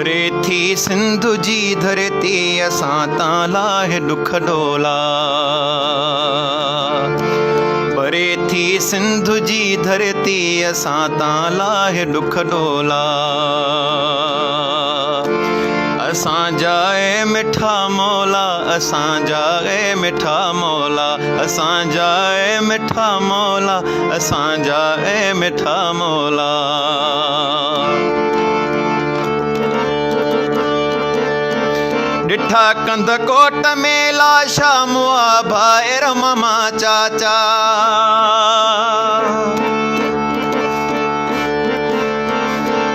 परे थी सिंधु जी धरती असां तां लाहे दुख डोला। परे थी सिंधु जी धरती असां तां लाहे दुख डोला। असांजा ए मिठा मौला, असांजा ए मिठा मौला, असांजा ए मिठा मौला, असांजा ए मिठा मौला। डिठा कंद कोट में लाशा मुआ भाएर ममा चाचा।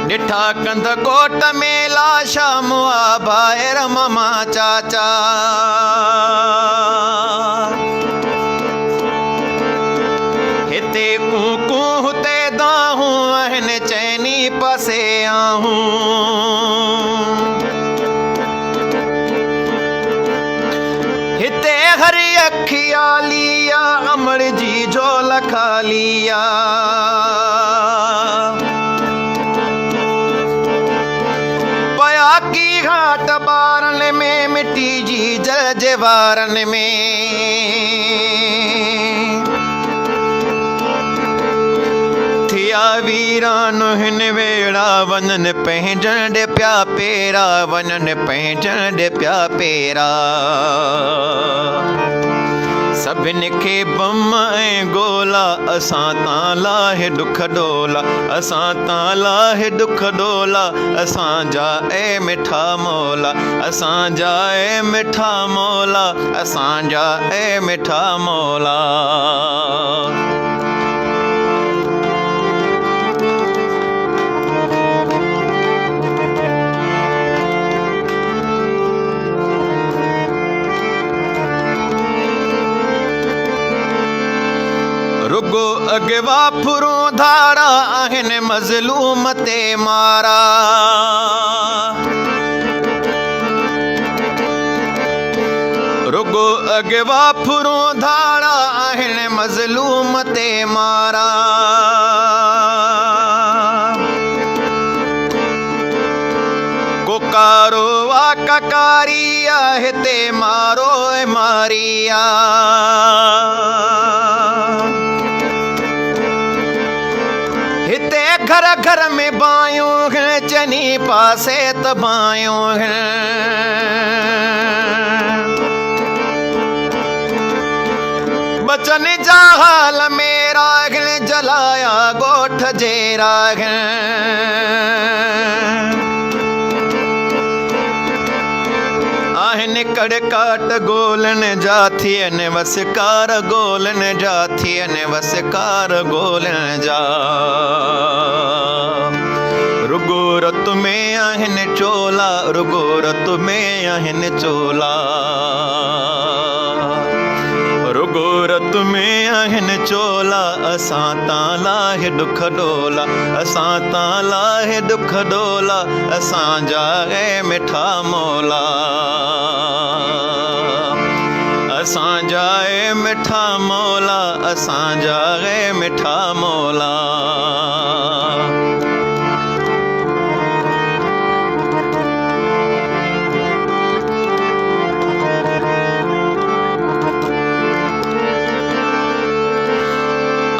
डिठा कंद कोट में लाशा मुआ भाएर ममा चाचा। हिते कूकू हुते दाहूं अहन चैनी पासे आहूं। हिते हरी अखिया लिया अमर जी झोल खालिया। पया की घाट बारन में मिट्टी जी जल जेवारन में। थिया वीरान हिन वेड़ा वनन पंहिंजण दे प्या पेरा, वनन पंहिंजण दे प्या पेरा। सभिनि खे बम ऐं गोला, असां तां लाहे दुख डोला, असां तां लाहे दुख डोला। असांजा ए मिठा मौला, असांजा ए मिठा मौला, असांजा ए मिठा मौला। रुगो अगवा फुरूं धारा आहिन मज़लूम ते मारा। रुगो अगवा फुरूं धारा आहिन मज़लूम ते मारा। कोकारो वा ककारिया हिते मारो ए मारिया। हिते घर घर में बायूं हैं चनी पासे तबायूं हैं। बचन जा हाल मेरा हैं जलाया गोठ जेरा हैं। आहिन कड़काट गोलन जाथियन वसकार गोलन जाथियन वसकार गोलन जा। रुगो रत में आहिन चोला, रुगो रत में आहिन चोला। रुगो रत में आहिन चोला, असां तां लाहे दुख डोला, असां तां लाहे दुख डोला। असांजा ए मिठा मौला, असांजा ए मिठा मौला, असांजा ए मिठा मौला।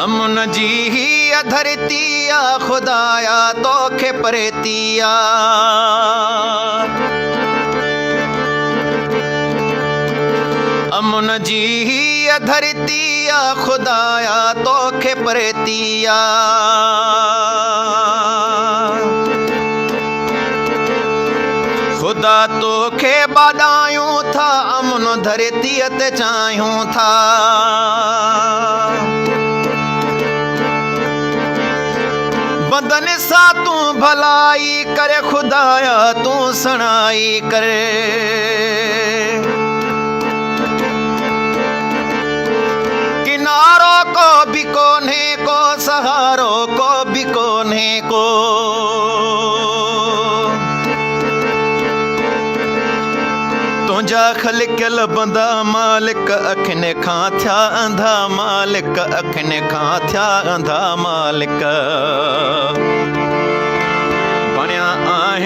अमुन जी ही धरतिया खुदाया तोखे परेतिया। अमुन जी ही धरतिया खुदाया तोखे परेतिया। खुदा तोखे बाडायूं था, अमुन धरतीअ ते चाहियूं था। बंदन सा तू भलाई करे खुदाया तू सणाई करे। किनारो को भी कोने को, सहारो को भी कोने को। तुझा खलिकल बंदा मालिक अखिन खां थिया अंधा, मालिक अखिन खां थिया अंधा मालिक। बणिया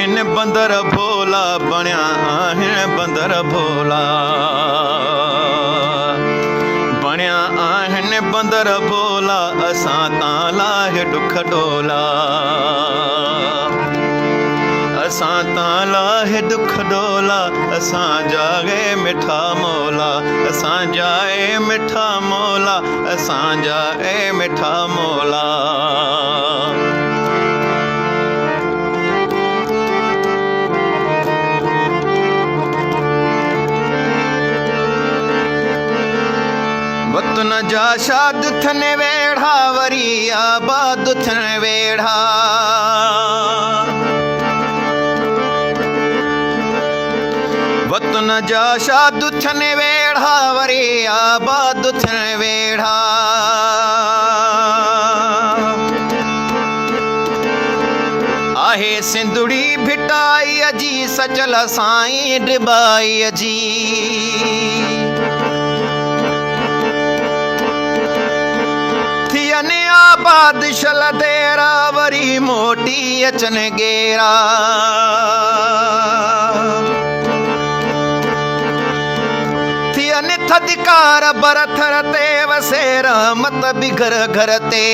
आहिनि बंदर भोला, बणिया आहिनि बंदर भोला, बणिया आहिनि बंदर भोला, असां तां लाहे ॾुख ॾोला, असां तां लाहे ॾुख ॾोला, असांजा गे मिठा मौला, असांजा ए मिठा मौला, असांजा ए मिठा मौला। वतन जा शाद थन वेढ़ा, वरी आबाद थन वेढ़ा, वतन जा शाद थन वेढ़ा, वरी आबाद थन वेढ़ा, आहे सिंधुड़ी भिटाई जी, सचल साईं डिबाई जी, थियन आबाद शल तेरा, वरी मोटी अचन गेरा, थियन थदकार बरथर ते, वसे रहमत भी घर घर ते,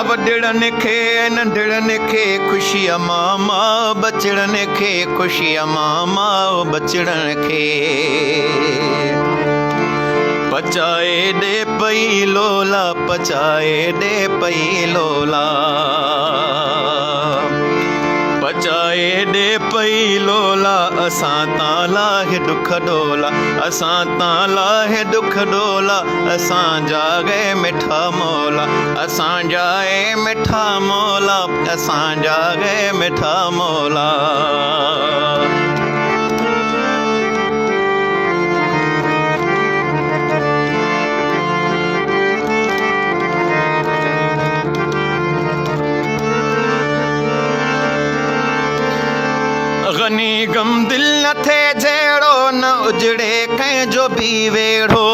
वॾड़नि खे नंढड़नि खे ख़ुशी मामा, बचड़नि खे ख़ुशी मामा, बचड़नि खे पचाए ॾे पई लोला, पचाए ॾे पई लोला, पचाए ॾे पई लोला, असां तां लाहे ॾुख ॾोला, असां तां लाहे ॾुख ॾोला, असांजा गे मिठा मौला, असांजा ए मिठा मौला, असांजा गे मिठा मौला। गनी गम दिल न थे जहिड़ो, न उजड़े कंहिंजो बि वेड़ो,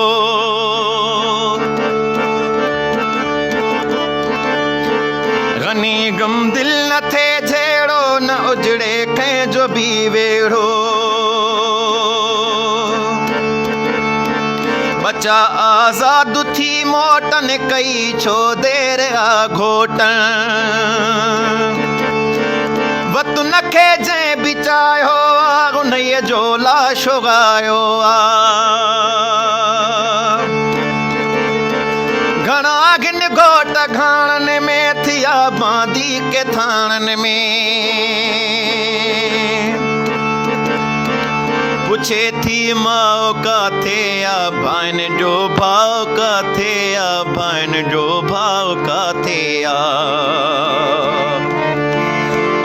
गनी गम दिल न थे जहिड़ो, न उजड़े कंहिंजो बि वेड़ो, बचा आज़ाद थी मोटन, कई छो देर आ घोटन, वतन खे जंहिं बिचायो आ, उन्हीअ जो लाश उगायो आ, घणा घिन घोट घाणनि में, थिया बांदी के थाणनि में, पुछे थी माओ काथे आ, भाइन जो भाव काथे आ, भाइन जो भाव काथे आ,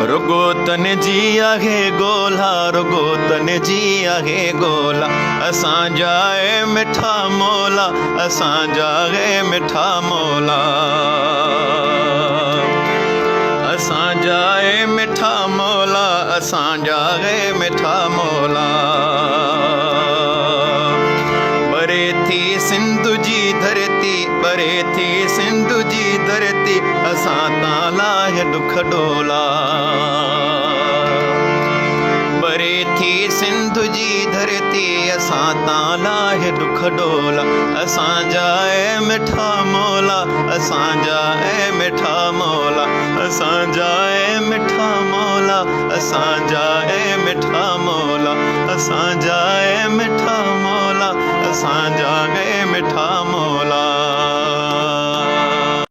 रुगो तन जी आहे गोला, रुगो तन जी आहे गोला, असांजा ए मिठा मौला, असांजा ए मिठा मौला, असांजा ए मिठा मौला, असांजा ए मिठा मौला। बरे थी सिंधु जी धरती, बरे थी सिंधु जी धरती, असां तां लाहे ॾुख ॾोला, बरे थी सिंधु जी धरती, असां तां लाहे ॾुख ॾोला, असांजा ए मिठा मौला, असांजा ए मिठा मौला, असांजा ए मिठा मौला, असांजा ए मिठा मौला, असांजा ए मिठा मौला, असांजा ए मिठा मौला।